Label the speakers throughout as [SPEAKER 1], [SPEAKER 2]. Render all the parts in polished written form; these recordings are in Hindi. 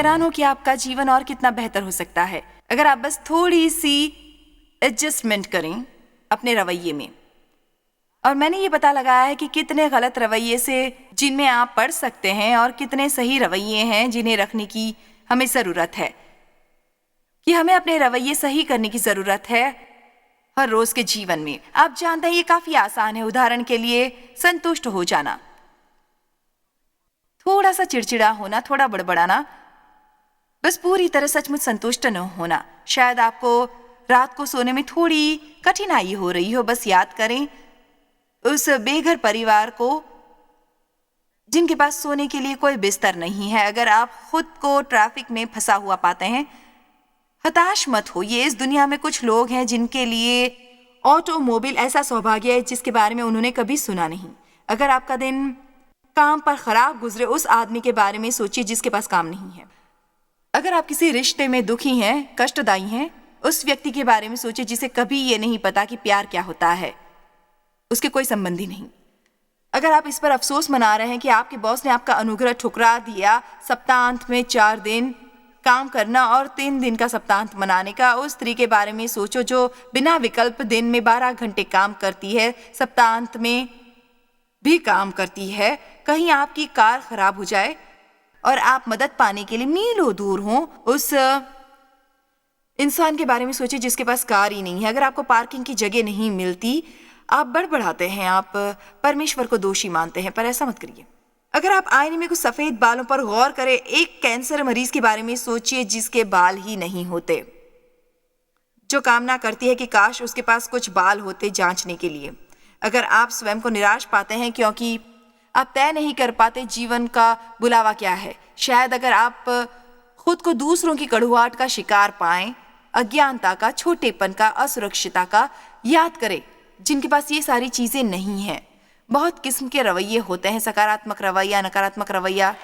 [SPEAKER 1] हैरान हो कि आपका जीवन और कितना बेहतर हो सकता है अगर आप बस थोड़ी सी एडजस्टमेंट करें अपने रवैये में। और मैंने ये पता लगाया है कि कितने गलत रवैये से जिनमें आप पढ़ सकते हैं और कितने सही रवैये हैं जिन्हें रखने की हमें ज़रूरत है, कि हमें अपने रवैये सही करने की ज़रूरत है हर रोज़ के जीवन में। आप जानते हैं ये काफ़ी आसान है। उदाहरण के लिए संतुष्ट हो जाना, थोड़ा सा चिड़चिड़ा होना, थोड़ा बड़बड़ाना, बस पूरी तरह सचमुच संतुष्ट न होना। शायद आपको रात को सोने में थोड़ी कठिनाई हो रही हो, बस याद करें उस बेघर परिवार को जिनके पास सोने के लिए कोई बिस्तर नहीं है। अगर आप खुद को ट्रैफिक में फंसा हुआ पाते हैं, हताश मत होइए। इस दुनिया में कुछ लोग हैं जिनके लिए ऑटोमोबाइल ऐसा सौभाग्य है जिसके बारे में उन्होंने कभी सुना नहीं। अगर आपका दिन काम पर खराब गुजरे, उस आदमी के बारे में सोचिए जिसके पास काम नहीं है। अगर आप किसी रिश्ते में दुखी हैं, कष्टदायी हैं, उस व्यक्ति के बारे में सोचिए जिसे कभी ये नहीं पता कि प्यार क्या होता है, उसके कोई संबंधी नहीं। अगर आप इस पर अफसोस मना रहे हैं कि आपके बॉस ने आपका अनुग्रह ठुकरा दिया, सप्ताहांत में 4 दिन काम करना और 3 दिन का सप्ताहांत मनाने का, उस स्त्री के बारे में सोचो जो बिना विकल्प दिन में 12 घंटे काम करती है, सप्ताहांत में भी काम करती है। कहीं आपकी कार खराब हो जाए और आप मदद पाने के लिए मीलों दूर हों, उस इंसान के बारे में सोचिए जिसके पास कार ही नहीं है। अगर आपको पार्किंग की जगह नहीं मिलती, आप बड़बड़ाते हैं, आप परमेश्वर को दोषी मानते हैं, पर ऐसा मत करिए। अगर आप आईने में कुछ सफेद बालों पर गौर करें, एक कैंसर मरीज के बारे में सोचिए जिसके बाल ही नहीं होते, जो कामना करती है कि काश उसके पास कुछ बाल होते जांचने के लिए। अगर आप स्वयं को निराश पाते हैं क्योंकि आप तय नहीं कर पाते जीवन का बुलावा क्या है, शायद अगर आप खुद को दूसरों की कड़ुआहट का शिकार पाएं, अज्ञानता का, छोटेपन का, असुरक्षितता का, याद करें जिनके पास ये सारी चीजें नहीं हैं। बहुत किस्म के रवैये होते हैं, सकारात्मक रवैया, नकारात्मक रवैया।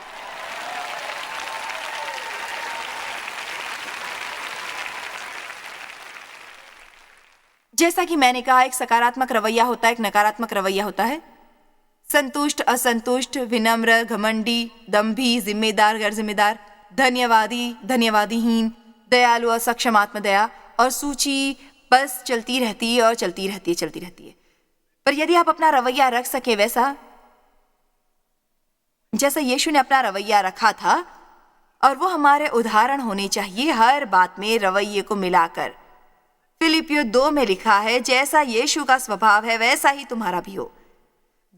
[SPEAKER 1] जैसा कि मैंने कहा, एक सकारात्मक रवैया होता है, एक नकारात्मक रवैया होता है। संतुष्ट, असंतुष्ट, विनम्र, घमंडी, दंभी, जिम्मेदार, गैर जिम्मेदार, धन्यवादी, धन्यवादीहीन, दयालु, असक्षम, आत्मदया, और सूची बस चलती रहती है और चलती रहती है, चलती रहती है। पर यदि आप अपना रवैया रख सके वैसा जैसा यीशु ने अपना रवैया रखा था, और वो हमारे उदाहरण होने चाहिए हर बात में रवैये को मिलाकर। फिलिपियो 2 में लिखा है, जैसा यीशु का स्वभाव है वैसा ही तुम्हारा भी हो।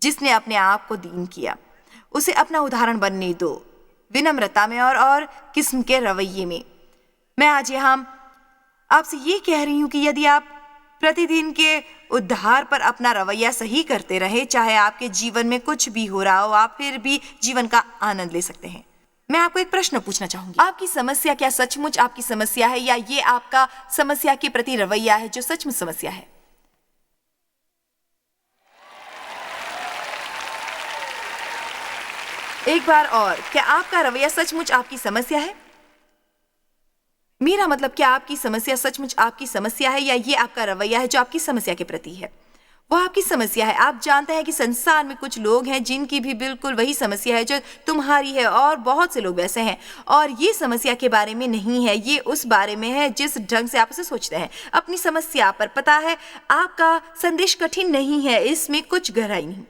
[SPEAKER 1] जिसने अपने आप को दीन किया, उसे अपना उदाहरण बनने दो, विनम्रता में और किस्म के रवैये में। मैं आज यहाँ आपसे ये कह रही हूँ कि यदि आप प्रतिदिन के उद्धार पर अपना रवैया सही करते रहे, चाहे आपके जीवन में कुछ भी हो रहा हो, आप फिर भी जीवन का आनंद ले सकते हैं। मैं आपको एक प्रश्न पूछना चाहूंगी, आपकी समस्या क्या सचमुच आपकी समस्या है, या ये आपका समस्या के प्रति रवैया है जो सचमुच समस्या है? एक बार और, क्या आपका रवैया सचमुच आपकी समस्या है? मेरा मतलब, क्या आपकी समस्या सचमुच आपकी समस्या है, या ये आपका रवैया है जो आपकी समस्या के प्रति है? वो आपकी समस्या है। आप जानते हैं कि संसार में कुछ लोग हैं जिनकी भी बिल्कुल वही समस्या है जो तुम्हारी है, और बहुत से लोग वैसे हैं। और ये समस्या के बारे में नहीं है, ये उस बारे में है जिस ढंग से आप उसे सोचते हैं अपनी समस्या पर। पता है, आपका संदेश कठिन नहीं है, इसमें कुछ गहराई नहीं,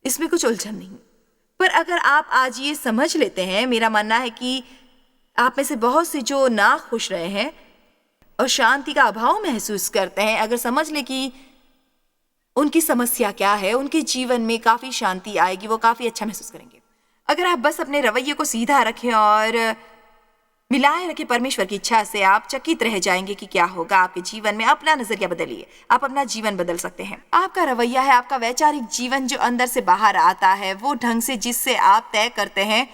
[SPEAKER 1] इसमें कुछ उलझन नहीं। पर अगर आप आज ये समझ लेते हैं, मेरा मानना है कि आप में से बहुत से जो ना खुश रहे हैं और शांति का अभाव महसूस करते हैं, अगर समझ लें कि उनकी समस्या क्या है, उनके जीवन में काफ़ी शांति आएगी, वो काफ़ी अच्छा महसूस करेंगे। अगर आप बस अपने रवैये को सीधा रखें और मिलाए रखें परमेश्वर की इच्छा से, आप चकित रह जाएंगे कि क्या होगा आपके जीवन में। अपना नजरिया बदलिए, आप अपना जीवन बदल सकते हैं। आपका रवैया है आपका वैचारिक जीवन जो अंदर से बाहर आता है, वो ढंग से जिससे आप तय करते हैं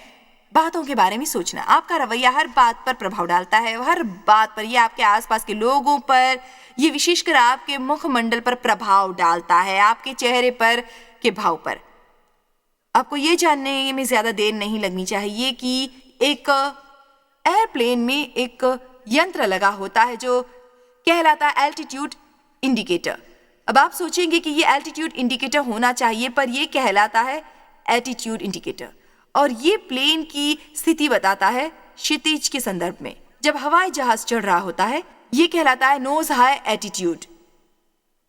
[SPEAKER 1] बातों के बारे में सोचना। आपका रवैया हर बात पर प्रभाव डालता है, हर बात पर। ये आपके आसपास के लोगों पर, ये विशेषकर आपके मुखमंडल पर प्रभाव डालता है, आपके चेहरे पर के भाव पर। आपको ये जानने में ज्यादा देर नहीं लगनी चाहिए कि एक एयरप्लेन में एक यंत्र लगा होता है जो कहलाता है एल्टीट्यूड इंडिकेटर। अब आप सोचेंगे कि ये एल्टीट्यूड इंडिकेटर होना चाहिए, पर ये कहलाता है एटीट्यूड इंडिकेटर, और ये प्लेन की स्थिति बताता है क्षितिज के संदर्भ में। जब हवाई जहाज चढ़ रहा होता है ये कहलाता है नोज हाई एटीट्यूड,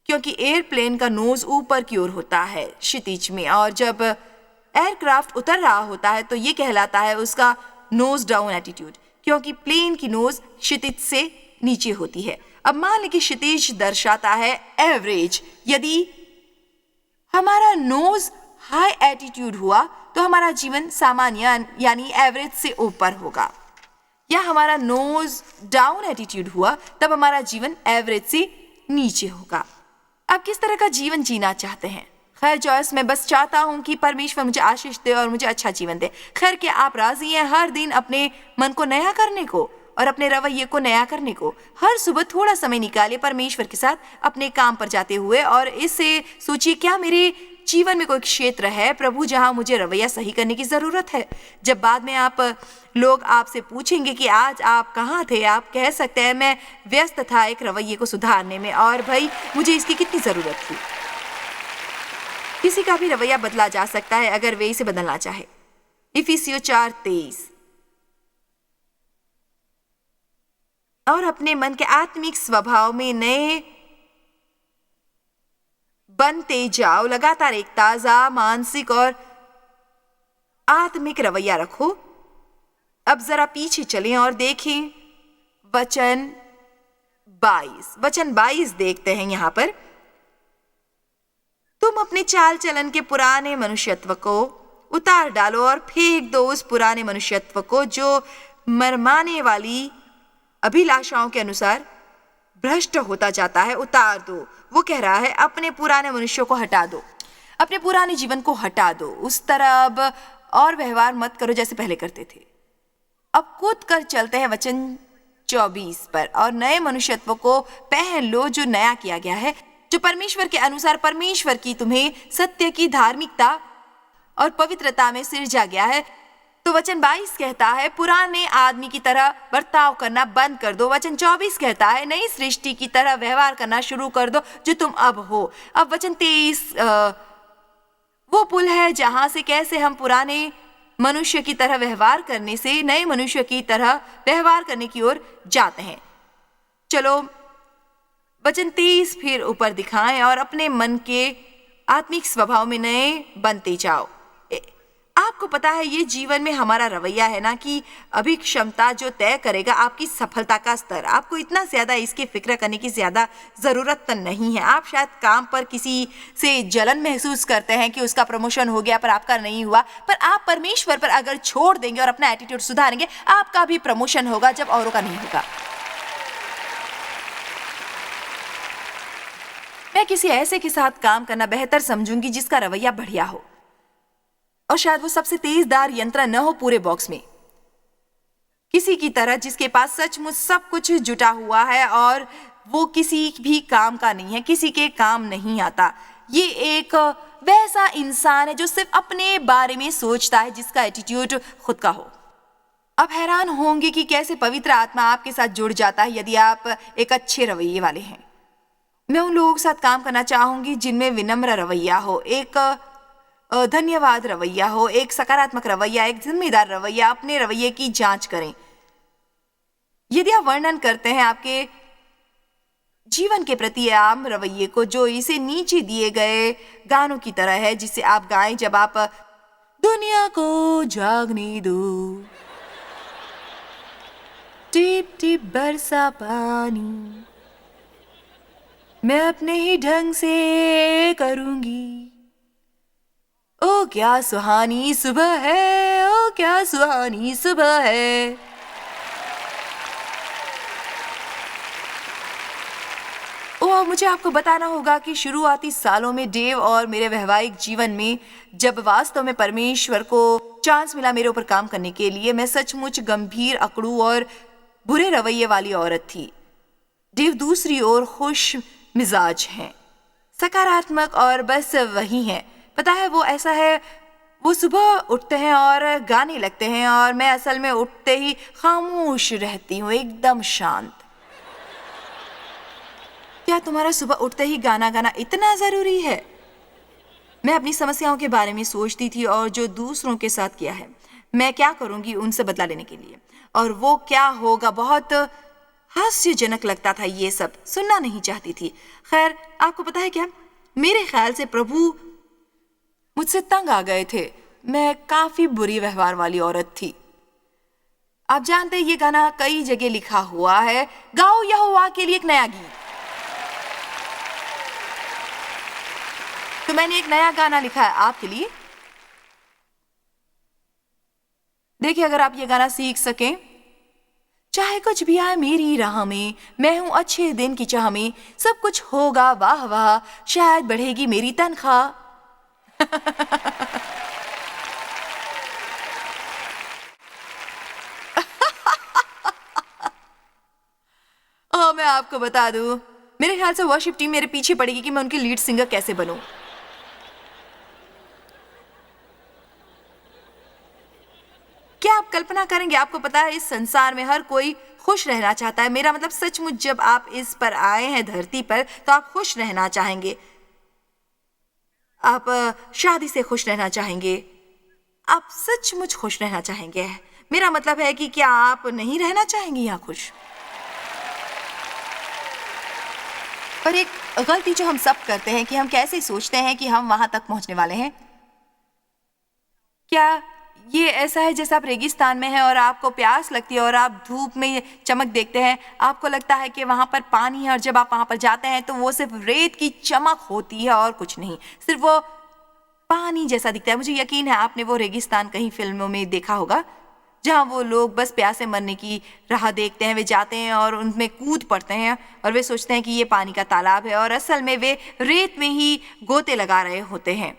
[SPEAKER 1] क्योंकि एयरप्लेन का नोज ऊपर की ओर होता है क्षितिज में, और जब एयरक्राफ्ट उतर रहा होता है तो ये कहलाता है उसका नोज डाउन एटीट्यूड, क्योंकि प्लेन की नोज क्षितिज से नीचे होती है। अब मान लें कि क्षितिज दर्शाता है एवरेज। यदि हमारा नोज हाई एटीट्यूड हुआ तो हमारा जीवन सामान्य यानी एवरेज से ऊपर होगा, या हमारा नोज डाउन एटीट्यूड हुआ तब हमारा जीवन एवरेज से नीचे होगा। आप किस तरह का जीवन जीना चाहते हैं? खैर जॉयस, मैं बस चाहता हूं कि परमेश्वर मुझे आशीष दे और मुझे अच्छा जीवन दे। खैर, क्या आप राजी हैं हर दिन अपने मन को नया करने को और अपने रवैये को नया करने को? हर सुबह थोड़ा समय निकालिए परमेश्वर के साथ अपने काम पर जाते हुए और इससे सोचिए, क्या मेरे जीवन में कोई क्षेत्र है प्रभु जहां मुझे रवैया सही करने की जरूरत है? जब बाद में लोग आपसे पूछेंगे कि आज आप कहाँ थे, आप कह सकते हैं मैं व्यस्त था एक रवैये को सुधारने में, और भाई मुझे इसकी कितनी जरूरत थी। किसी का भी रवैया बदला जा सकता है अगर वे इसे बदलना चाहे। इफिसियों 4:23। और अपने मन के आत्मिक स्वभाव में नए बनते जाओ, लगातार एक ताजा मानसिक और आत्मिक रवैया रखो। अब जरा पीछे चलें और देखें वचन 22 देखते हैं यहाँ पर। तुम अपने चाल चलन के पुराने मनुष्यत्व को उतार डालो और फेंक दो उस पुराने मनुष्यत्व को जो मरमाने वाली अभिलाषाओं के अनुसार भ्रष्ट होता जाता है। उतार दो, वो कह रहा है अपने पुराने मनुष्यों को हटा दो, अपने पुराने जीवन को हटा दो। उस तरह अब और व्यवहार मत करो जैसे पहले करते थे। अब कूद कर चलते हैं वचन 24 पर। और नए मनुष्यत्व को पहन लो जो नया किया गया है, जो परमेश्वर के अनुसार परमेश्वर की तुम्हें सत्य की धार्मिकता और पवित्रता में सिरजा गया है। तो वचन 22 कहता है पुराने आदमी की तरह बर्ताव करना बंद कर दो। वचन 24 कहता है नई सृष्टि की तरह व्यवहार करना शुरू कर दो जो तुम अब हो। अब वचन 23 वो पुल है जहां से कैसे हम पुराने मनुष्य की तरह व्यवहार करने से नए मनुष्य की तरह व्यवहार करने की ओर जाते हैं। चलो वचन 23 फिर ऊपर दिखाएं और अपने मन के आत्मिक स्वभाव में नए बनते जाओ। आपको पता है ये जीवन में हमारा रवैया है ना कि अभी क्षमता जो तय करेगा आपकी सफलता का स्तर। आपको इतना ज्यादा इसकी फिक्र करने की ज्यादा जरूरत तो नहीं है। आप शायद काम पर किसी से जलन महसूस करते हैं कि उसका प्रमोशन हो गया पर आपका नहीं हुआ, पर आप परमेश्वर पर अगर छोड़ देंगे और अपना एटीट्यूड सुधारेंगे आपका भी प्रमोशन होगा जब औरों का नहीं होगा। मैं किसी ऐसे के साथ काम करना बेहतर समझूंगी जिसका रवैया बढ़िया हो, और शायद वो सबसे तेजदार यंत्र न हो पूरे बॉक्स में, किसी की तरह जिसके पास सचमुच सब कुछ जुटा हुआ है और वो किसी भी काम का नहीं है, किसी के काम नहीं आता। ये एक वैसा इंसान है जो सिर्फ अपने बारे में सोचता है, जिसका एटीट्यूड खुद का हो। आप हैरान होंगे कि कैसे पवित्र आत्मा आपके साथ जुड़ जाता है यदि आप एक अच्छे रवैये वाले हैं। मैं उन लोगों के साथ काम करना चाहूंगी जिनमें विनम्र रवैया हो, एक धन्यवाद रवैया हो, एक सकारात्मक रवैया, एक जिम्मेदार रवैया। अपने रवैये की जांच करें। यदि आप वर्णन करते हैं आपके जीवन के प्रति आम रवैये को जो इसे नीचे दिए गए गानों की तरह है जिसे आप गाएं जब आप दुनिया को जागने दो, टिप टिप बरसा पानी, मैं अपने ही ढंग से करूंगी, ओ क्या सुहानी सुबह है, ओ क्या सुहानी सुबह है। ओ मुझे आपको बताना होगा कि शुरुआती सालों में डेव और मेरे वैवाहिक जीवन में जब वास्तव में परमेश्वर को चांस मिला मेरे ऊपर काम करने के लिए, मैं सचमुच गंभीर, अकड़ू और बुरे रवैये वाली औरत थी। डेव दूसरी ओर खुश मिजाज हैं, सकारात्मक और बस वही हैं। पता है वो ऐसा है, वो सुबह उठते हैं और गाने लगते हैं और मैं असल में उठते ही खामोश रहती हूँ, एकदम शांत। क्या तुम्हारा सुबह उठते ही गाना गाना इतना जरूरी है? मैं अपनी समस्याओं के बारे में सोचती थी और जो दूसरों के साथ किया है मैं क्या करूंगी उनसे बदला लेने के लिए, और वो क्या होगा, बहुत हास्यजनक लगता था। ये सब सुनना नहीं चाहती थी। खैर, आपको पता है क्या, मेरे ख्याल से प्रभु मुझसे तंग आ गए थे। मैं काफी बुरी व्यवहार वाली औरत थी। आप जानते हैं, ये गाना कई जगह लिखा हुआ है, गाओ यहोवा के लिए एक नया गीत। तो मैंने एक नया गाना लिखा है आपके लिए। देखिए, अगर आप ये गाना सीख सकें। चाहे कुछ भी आए मेरी राह में, मैं हूं अच्छे दिन की चाह में, सब कुछ होगा वाह वाह, शायद बढ़ेगी मेरी तनख्वाह। मैं आपको बता दूं, मेरे ख्याल से वर्शिप टीम मेरे पीछे पड़ेगी कि मैं उनकी लीड सिंगर कैसे बनूं। क्या आप कल्पना करेंगे, आपको पता है इस संसार में हर कोई खुश रहना चाहता है। मेरा मतलब सचमुच, जब आप इस पर आए हैं धरती पर, तो आप खुश रहना चाहेंगे। आप शादी से खुश रहना चाहेंगे। आप सचमुच खुश रहना चाहेंगे। मेरा मतलब है कि क्या आप नहीं रहना चाहेंगे यहाँ खुश? पर एक गलती जो हम सब करते हैं कि हम कैसे सोचते हैं कि हम वहां तक पहुंचने वाले हैं। क्या ये ऐसा है जैसे आप रेगिस्तान में हैं और आपको प्यास लगती है और आप धूप में चमक देखते हैं, आपको लगता है कि वहां पर पानी है, और जब आप वहां पर जाते हैं तो वो सिर्फ रेत की चमक होती है और कुछ नहीं, सिर्फ वो पानी जैसा दिखता है। मुझे यकीन है आपने वो रेगिस्तान कहीं फिल्मों में देखा होगा, जहाँ वो लोग बस प्यासे मरने की राह देखते हैं। वे जाते हैं और उनमें कूद पड़ते हैं और वे सोचते हैं कि ये पानी का तालाब है, और असल में वे रेत में ही गोते लगा रहे होते हैं।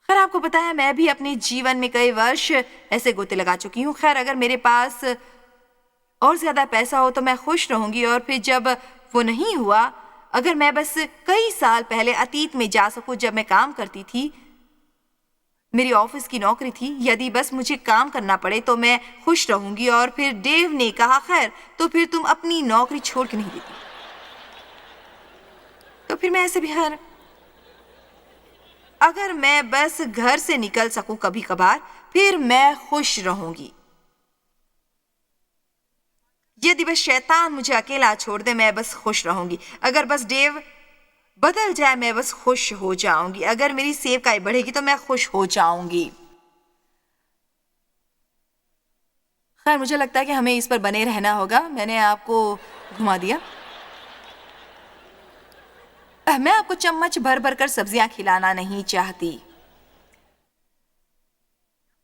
[SPEAKER 1] खैर, आपको पता है, मैं भी अपने जीवन में कई वर्ष ऐसे गोते लगा चुकी हूँ। खैर, अगर मेरे पास और ज्यादा पैसा हो तो मैं खुश रहूंगी, और फिर जब वो नहीं हुआ, अगर मैं बस कई साल पहले अतीत में जा सकूं, जब मैं काम करती थी, मेरी ऑफिस की नौकरी थी, यदि बस मुझे काम करना पड़े तो मैं खुश रहूंगी। और फिर डेव ने कहा, खैर तो फिर तुम अपनी नौकरी छोड़ के नहीं देती। तो फिर मैं ऐसे भी, खैर अगर मैं बस घर से निकल सकूं कभी कभार, फिर मैं खुश रहूंगी। यदि बस शैतान मुझे अकेला छोड़ दे, मैं बस खुश रहूंगी। अगर बस डेव बदल जाए, मैं बस खुश हो जाऊंगी। अगर मेरी सेवकाई बढ़ेगी तो मैं खुश हो जाऊंगी। खैर, मुझे लगता है कि हमें इस पर बने रहना होगा। मैंने आपको घुमा दिया। मैं आपको चम्मच भर भर कर सब्जियां खिलाना नहीं चाहती।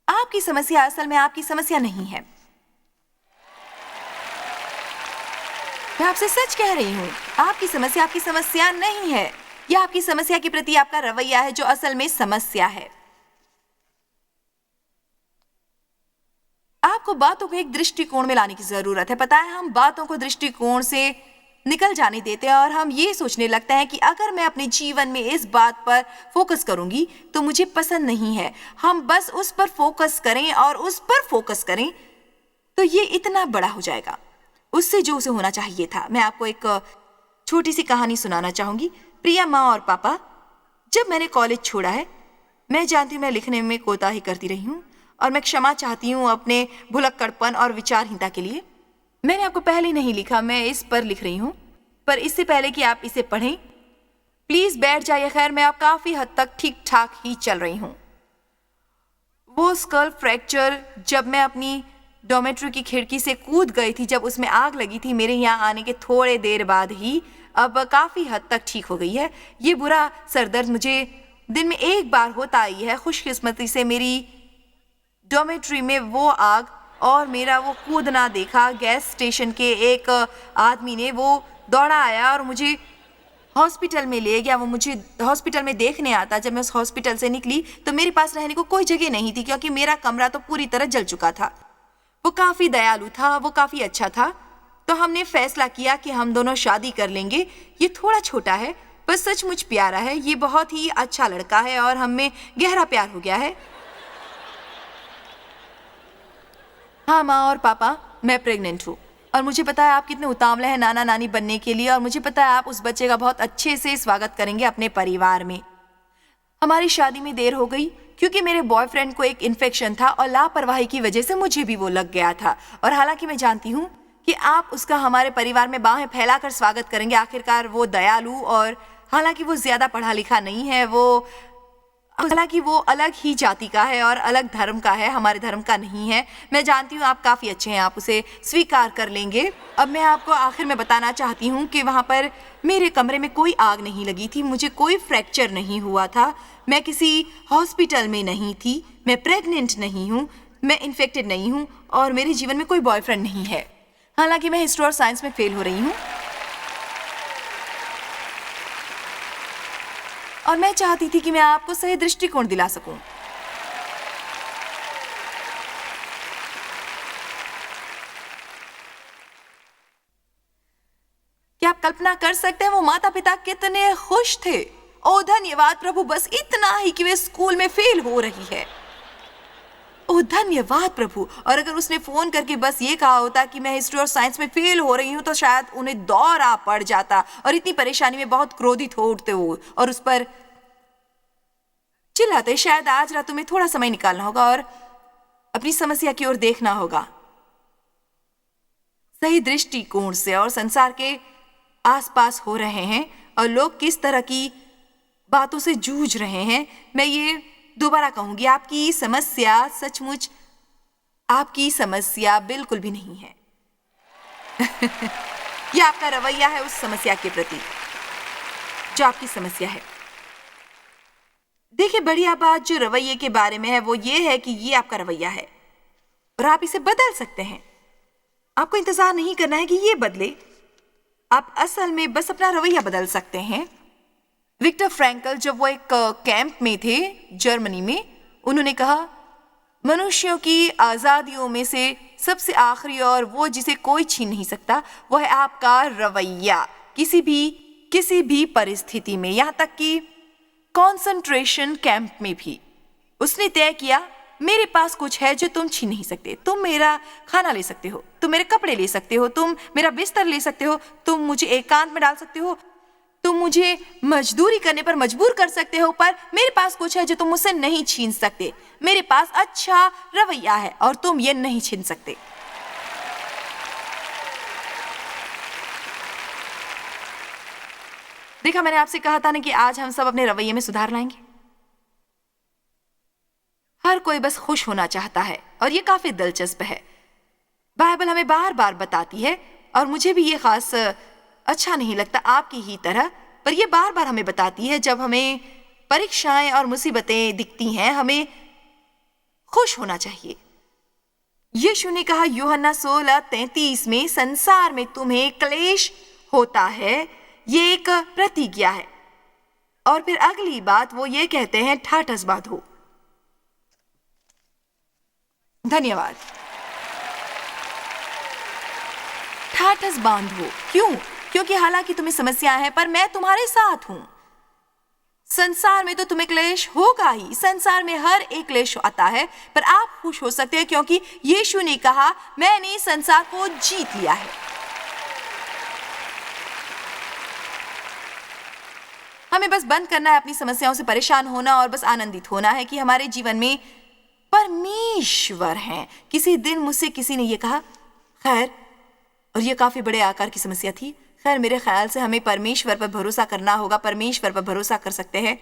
[SPEAKER 1] आपकी समस्या असल में आपकी समस्या नहीं है। मैं आपसे सच कह रही हूं, आपकी समस्या नहीं है। यह आपकी समस्या के प्रति आपका रवैया है जो असल में समस्या है। आपको बातों को एक दृष्टिकोण में लाने की जरूरत है। पता है, हम बातों को दृष्टिकोण से निकल जाने देते हैं और हम ये सोचने लगते हैं कि अगर मैं अपने जीवन में इस बात पर फोकस करूंगी तो मुझे पसंद नहीं है। हम बस उस पर फोकस करें और उस पर फोकस करें तो ये इतना बड़ा हो जाएगा उससे जो उसे होना चाहिए था। मैं आपको एक छोटी सी कहानी सुनाना चाहूंगी। प्रिया माँ और पापा, जब मैंने कॉलेज छोड़ा है, मैं जानती हूँ मैं लिखने में कोताही करती रही हूँ और मैं क्षमा चाहती हूँ अपने भुलक्कड़पन और विचारहीनता के लिए। मैंने आपको पहले नहीं लिखा, मैं इस पर लिख रही हूँ, पर इससे पहले कि आप इसे पढ़ें प्लीज बैठ जाइए। खैर, मैं अब काफी हद तक ठीक ठाक ही चल रही हूँ। वो स्कल फ्रैक्चर जब मैं अपनी डॉर्मेट्री की खिड़की से कूद गई थी, जब उसमें आग लगी थी, मेरे यहाँ आने के थोड़े देर बाद ही अब काफी हद तक ठीक हो गई है। ये बुरा सरदर्द मुझे दिन में एक बार होता ही है। खुशकिस्मती से मेरी डॉर्मेट्री में वो आग और मेरा वो कूदना देखा। गैस स्टेशन के एक आदमी ने वो दौड़ा आया और मुझे हॉस्पिटल में ले गया। वो मुझे हॉस्पिटल में देखने आता। जब मैं उस हॉस्पिटल से निकली तो मेरे पास रहने को कोई जगह नहीं थी, क्योंकि मेरा कमरा तो पूरी तरह जल चुका था। वो काफी दयालु था, वो काफी अच्छा था। तो हमने फैसला किया कि हम दोनों शादी कर लेंगे। ये थोड़ा छोटा है पर सचमुच प्यारा है। ये बहुत ही अच्छा लड़का है और हम में गहरा प्यार हो गया है। हाँ माँ और पापा, मैं प्रेग्नेंट हूँ और मुझे पता है आप कितने उतावले हैं नाना नानी बनने के लिए, और मुझे पता है आप उस बच्चे का बहुत अच्छे से स्वागत करेंगे अपने परिवार में। हमारी शादी में देर हो गई क्योंकि मेरे बॉयफ्रेंड को एक इन्फेक्शन था और लापरवाही की वजह से मुझे भी वो लग गया था। और हालांकि मैं जानती हूँ कि आप उसका हमारे परिवार में बाहें फैलाकर स्वागत करेंगे। आखिरकार वो दयालु और हालांकि वो ज्यादा पढ़ा लिखा नहीं है, हालांकि वो अलग ही जाति का है और अलग धर्म का है, हमारे धर्म का नहीं है। मैं जानती हूँ आप काफ़ी अच्छे हैं, आप उसे स्वीकार कर लेंगे। अब मैं आपको आखिर में बताना चाहती हूँ कि वहाँ पर मेरे कमरे में कोई आग नहीं लगी थी, मुझे कोई फ्रैक्चर नहीं हुआ था, मैं किसी हॉस्पिटल में नहीं थी, मैं प्रेग्नेंट नहीं हूँ, मैं इन्फेक्टेड नहीं हूँ और मेरे जीवन में कोई बॉयफ्रेंड नहीं है। हालांकि मैं हिस्ट्री और साइंस में फेल हो रही हूँ और मैं चाहती थी कि मैं आपको सही दृष्टिकोण दिला सकूं। क्या आप कल्पना कर सकते हैं वो माता पिता कितने खुश थे? ओ धन्यवाद प्रभु, बस इतना ही कि वे स्कूल में फेल हो रही है। ओ धन्यवाद प्रभु। और अगर उसने फोन करके बस ये कहा होता कि मैं हिस्ट्री और साइंस में फेल हो रही हूँ तो शायद उन्हें दौरा पड़ जाता और इतनी परेशानी में बहुत क्रोधित हो उठते हो और उस पर चिल्लाते। शायद आज रात तुम्हें थोड़ा समय निकालना होगा और अपनी समस्या की ओर देखना होगा सही दृष्टिकोण से और संसार के आसपास हो रहे हैं और लोग किस तरह की बातों से जूझ रहे हैं। मैं ये दोबारा कहूंगी, आपकी समस्या सचमुच आपकी समस्या बिल्कुल भी नहीं है। यह आपका रवैया है उस समस्या के प्रति जो आपकी समस्या है। देखिए, बढ़िया बात जो रवैये के बारे में है वो ये है कि ये आपका रवैया है और आप इसे बदल सकते हैं। आपको इंतजार नहीं करना है कि ये बदले, आप असल में बस अपना रवैया बदल सकते हैं। विक्टर फ्रैंकल जब वो एक कैंप में थे जर्मनी में, उन्होंने कहा मनुष्यों की आजादियों में से सबसे आखिरी और वो जिसे कोई छीन नहीं सकता वो है आपका रवैया। किसी भी परिस्थिति में, यहाँ तक कि कंसंट्रेशन कैंप में भी उसने तय किया मेरे पास कुछ है जो तुम छीन नहीं सकते। तुम मेरा खाना ले सकते हो, तुम मेरे कपड़े ले सकते हो, तुम मेरा बिस्तर ले सकते हो, तुम मुझे एकांत में डाल सकते हो, तुम मुझे मजदूरी करने पर मजबूर कर सकते हो, पर मेरे पास कुछ है जो तुम मुझसे नहीं छीन सकते। मेरे पास अच्छा रवैया है और तुम ये नहीं छीन सकते। देखा, मैंने आपसे कहा था ना कि आज हम सब अपने रवैये में सुधार लाएंगे। हर कोई बस खुश होना चाहता है और ये काफी दिलचस्प है। बाइबल हमें बार बार बताती है और मुझे भी ये खास अच्छा नहीं लगता आपकी ही तरह, पर ये बार बार हमें बताती है जब हमें परीक्षाएं और मुसीबतें दिखती हैं हमें खुश होना चाहिए। यीशु ने कहा यूहन्ना 16:33 में, संसार में तुम्हें क्लेश होता है, ये एक प्रतिज्ञा है। और फिर अगली बात वो ये कहते हैं ठाठस बांधो। धन्यवाद। ठाठस बांधो क्यों? क्योंकि हालांकि तुम्हें समस्याएं हैं पर मैं तुम्हारे साथ हूं। संसार में तो तुम्हें क्लेश होगा ही, संसार में हर एक क्लेश आता है, पर आप खुश हो सकते हैं क्योंकि यीशु ने कहा मैंने संसार को जीत लिया है। हमें बस बंद करना है अपनी समस्याओं से परेशान होना और बस आनंदित होना है कि हमारे जीवन में परमेश्वर हैं। किसी दिन मुझसे किसी ने ये कहा, खैर, और ये काफी बड़े आकार की समस्या थी, खैर मेरे ख्याल से हमें परमेश्वर पर भरोसा करना होगा, परमेश्वर पर भरोसा कर सकते हैं।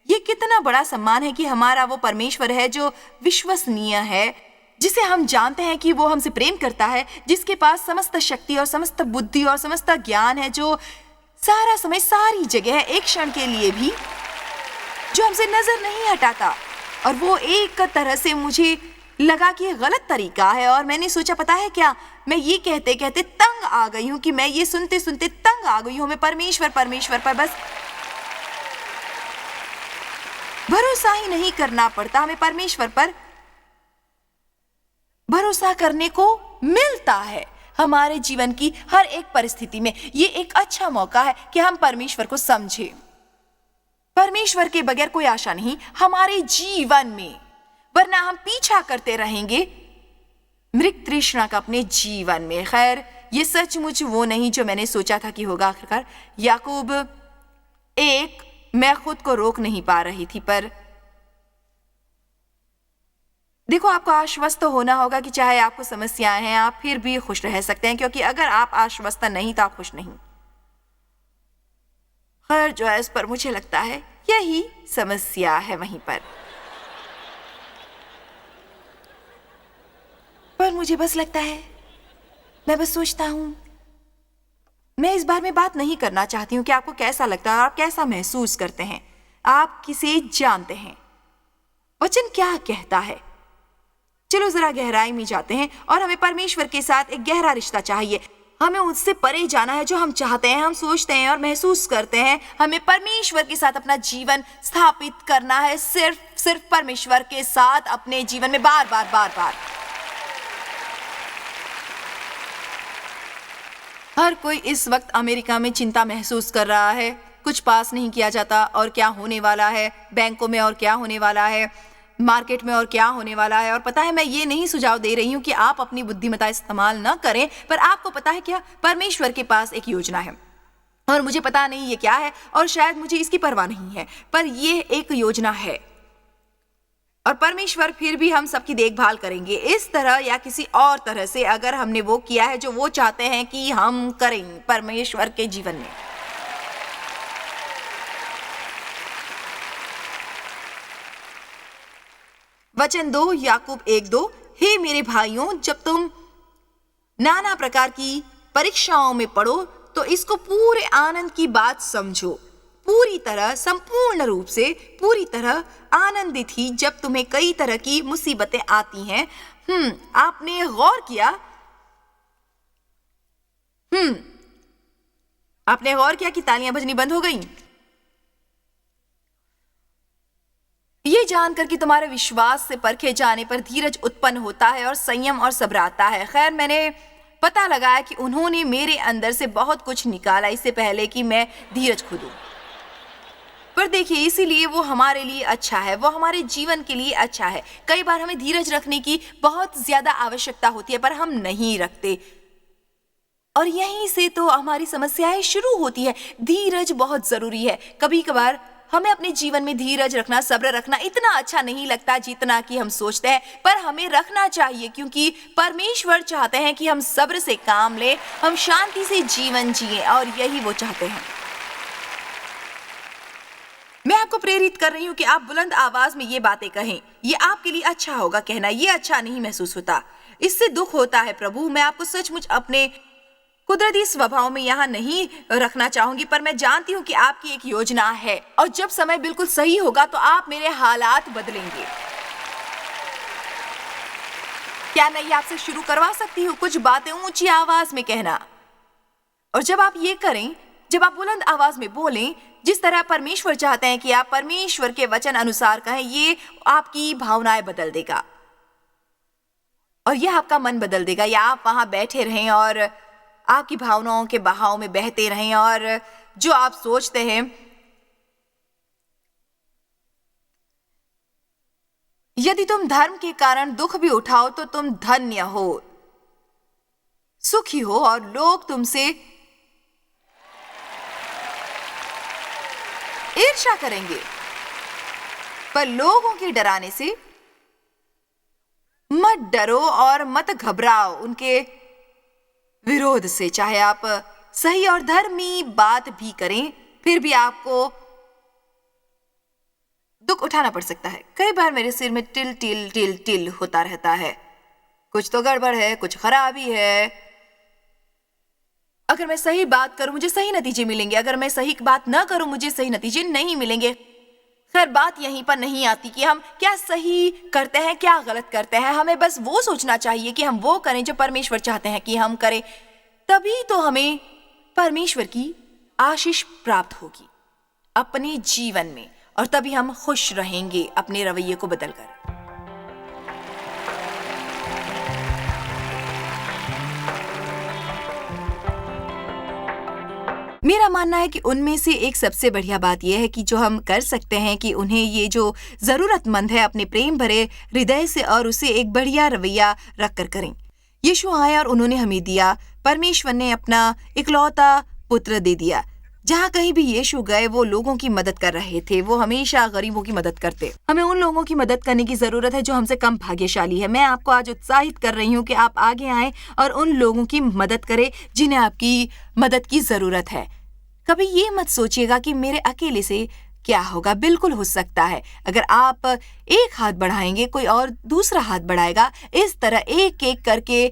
[SPEAKER 1] ये कितना बड़ा सम्मान है कि हमारा वो परमेश्वर है जो विश्वसनीय है, जिसे हम जानते हैं कि वो हमसे प्रेम करता है, जिसके पास समस्त शक्ति और समस्त बुद्धि और समस्त ज्ञान है, जो सारा समय सारी जगह है, एक क्षण के लिए भी जो हमसे नजर नहीं हटाता। और वो एक तरह से मुझे लगा कि ये गलत तरीका है और मैंने सोचा पता है क्या, मैं ये कहते कहते तंग आ गई हूं कि मैं ये सुनते सुनते तंग आ गई हूं। मैं परमेश्वर पर बस भरोसा ही नहीं करना पड़ता, हमें परमेश्वर पर भरोसा करने को मिलता है हमारे जीवन की हर एक परिस्थिति में। ये एक अच्छा मौका है कि हम परमेश्वर को समझें। परमेश्वर के बगैर कोई आशा नहीं हमारे जीवन में, वरना हम पीछा करते रहेंगे मृग तृष्णा का अपने जीवन में। खैर, ये सचमुच वो नहीं जो मैंने सोचा था कि होगा। आखिरकार याकूब 1 मैं खुद को रोक नहीं पा रही थी, पर देखो, आपको आश्वस्त तो होना होगा कि चाहे आपको समस्याएं हैं, आप फिर भी खुश रह सकते हैं, क्योंकि अगर आप आश्वस्त नहीं तो आप खुश नहीं। खैर जॉयस, पर मुझे लगता है यही समस्या है वहीं पर मुझे बस लगता है, मैं बस सोचता हूं, मैं इस बारे में बात नहीं करना चाहती हूं कि आपको कैसा लगता है और आप कैसा महसूस करते हैं। आप किसे जानते हैं, वचन क्या कहता है। चलो जरा गहराई में जाते हैं, और हमें परमेश्वर के साथ एक गहरा रिश्ता चाहिए। हमें उससे परे जाना है जो हम चाहते हैं, हम सोचते हैं और महसूस करते हैं। हमें परमेश्वर के साथ अपना जीवन स्थापित करना है, सिर्फ परमेश्वर के साथ अपने जीवन में बार बार। हर कोई इस वक्त अमेरिका में चिंता महसूस कर रहा है। कुछ पास नहीं किया जाता, और क्या होने वाला है बैंकों में, और क्या होने वाला है मार्केट में, और क्या होने वाला है। और पता है, मैं ये नहीं सुझाव दे रही हूँ कि आप अपनी बुद्धिमत्ता इस्तेमाल न करें, पर आपको पता है क्या, परमेश्वर के पास एक योजना है, और मुझे पता नहीं ये क्या है, और शायद मुझे इसकी परवाह नहीं है, पर ये एक योजना है, और परमेश्वर फिर भी हम सबकी देखभाल करेंगे, इस तरह या किसी और तरह से, अगर हमने वो किया है जो वो चाहते हैं कि हम करें परमेश्वर के जीवन में। वचन 2 याकूब 1:2, हे मेरे भाइयों, जब तुम नाना प्रकार की परीक्षाओं में पड़ो तो इसको पूरे आनंद की बात समझो। पूरी तरह, संपूर्ण रूप से पूरी तरह आनंदित ही जब तुम्हें कई तरह की मुसीबतें आती हैं। आपने गौर किया? आपने गौर किया कि तालियां बजनी बंद हो गईं? ये जानकर कि तुम्हारे विश्वास से परखे जाने पर धीरज उत्पन्न होता है और संयम और सब्र आता है। खैर, मैंने पता लगाया कि उन्होंने मेरे अंदर से बहुत कुछ निकाला इससे पहले कि मैं धीरज खो दूं। पर देखिए, इसीलिए वो हमारे लिए अच्छा है, वो हमारे जीवन के लिए अच्छा है। कई बार हमें धीरज रखने की बहुत ज्यादा आवश्यकता होती है, पर हम नहीं रखते, और यहीं से तो हमारी समस्याएं शुरू होती है। धीरज बहुत जरूरी है। कभी कभार हमें अपने जीवन में धीरज रखना, सब्र रखना इतना अच्छा नहीं लगता जितना कि हम सोचते हैं, पर हमें रखना चाहिए, क्योंकि परमेश्वर चाहते हैं कि हम सब्र से काम लें, हम शांति से जीवन जिएं, और यही वो चाहते हैं। मैं आपको प्रेरित कर रही हूँ कि आप बुलंद आवाज में ये बातें कहें। ये आपके लिए अच्छा होगा कहना, ये अच्छा नहीं महसूस होता, इससे दुख होता है। प्रभु, मैं आपको सचमुच अपने कुदरती स्वभाव में यहाँ नहीं रखना चाहूंगी, पर मैं जानती हूँ कि आपकी एक योजना है, और जब समय बिल्कुल सही होगा तो आप मेरे हालात बदलेंगे। क्या मैं ये आपसे शुरू करवा सकती हूँ? कुछ बातें ऊंची आवाज में कहना, और जब आप ये करें, जब आप बुलंद आवाज में बोलें, जिस तरह परमेश्वर चाहते हैं कि आप परमेश्वर के वचन अनुसार कहें, ये आपकी भावनाएं बदल देगा, और यह आपका मन बदल देगा। या आप वहां बैठे रहें और आपकी भावनाओं के बहाव में बहते रहें, और जो आप सोचते हैं, यदि तुम धर्म के कारण दुख भी उठाओ तो तुम धन्य हो, सुखी हो, और लोग तुमसे ईर्ष्या करेंगे, पर लोगों के डराने से मत डरो और मत घबराओ उनके विरोध से। चाहे आप सही और धर्मी बात भी करें, फिर भी आपको दुख उठाना पड़ सकता है। कई बार मेरे सिर में टिल टिल टिल टिल होता रहता है, कुछ तो गड़बड़ है, कुछ खराबी है। अगर मैं सही बात करूं मुझे सही नतीजे मिलेंगे, अगर मैं सही बात ना करूं मुझे सही नतीजे नहीं मिलेंगे। खैर, बात यहीं पर नहीं आती कि हम क्या सही करते हैं, क्या गलत करते हैं। हमें बस वो सोचना चाहिए कि हम वो करें जो परमेश्वर चाहते हैं कि हम करें, तभी तो हमें परमेश्वर की आशीष प्राप्त होगी अपने जीवन में, और तभी हम खुश रहेंगे अपने रवैये को बदलकर। मेरा मानना है कि उनमें से एक सबसे बढ़िया बात यह है कि जो हम कर सकते हैं कि उन्हें ये जो जरूरतमंद है अपने प्रेम भरे हृदय से और उसे एक बढ़िया रवैया रख कर करें। यीशु आए और उन्होंने हमें दिया, परमेश्वर ने अपना इकलौता पुत्र दे दिया, जहाँ कहीं भी यीशु गए वो लोगों की मदद कर रहे थे। वो हमेशा गरीबों की मदद करते। हमें उन लोगों की मदद करने की जरूरत है जो हमसे कम भाग्यशाली है। मैं आपको आज उत्साहित कर रही हूँ कि आप आगे आएं और उन लोगों की मदद करें जिन्हें आपकी मदद की जरूरत है। कभी ये मत सोचिएगा कि मेरे अकेले से क्या होगा। बिल्कुल हो सकता है। अगर आप एक हाथ बढ़ाएंगे कोई और दूसरा हाथ बढ़ाएगा। इस तरह एक एक करके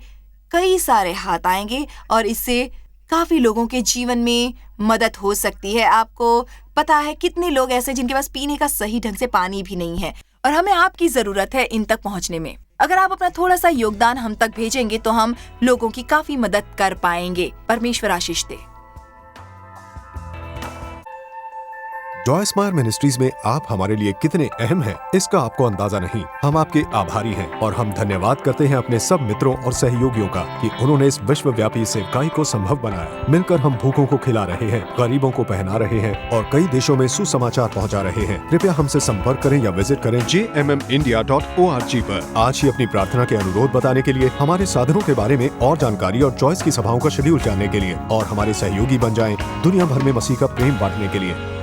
[SPEAKER 1] कई सारे हाथ आएंगे और इससे काफी लोगों के जीवन में मदद हो सकती है। आपको पता है कितने लोग ऐसे जिनके पास पीने का सही ढंग से पानी भी नहीं है और हमें आपकी जरूरत है इन तक पहुंचने में। अगर आप अपना थोड़ा सा योगदान हम तक भेजेंगे तो हम लोगों की काफी मदद कर पाएंगे। परमेश्वर आशीष दे।
[SPEAKER 2] जॉय स्माइल मिनिस्ट्रीज में आप हमारे लिए कितने अहम हैं, इसका आपको अंदाजा नहीं। हम आपके आभारी हैं और हम धन्यवाद करते हैं अपने सब मित्रों और सहयोगियों का कि उन्होंने इस विश्वव्यापी सेवकाई को संभव बनाया। मिलकर हम भूखों को खिला रहे हैं, गरीबों को पहना रहे हैं और कई देशों में सुसमाचार पहुंचा रहे हैं। कृपया हमसे संपर्क करें या विजिट करें jmmindia.org पर। आज ही अपनी प्रार्थना के अनुरोध बताने के लिए, हमारे साधनों के बारे में और जानकारी और जॉयस की सभाओं का शेड्यूल जानने के लिए और हमारे सहयोगी बन जाएं दुनिया भर में मसीह का प्रेम बांटने के लिए।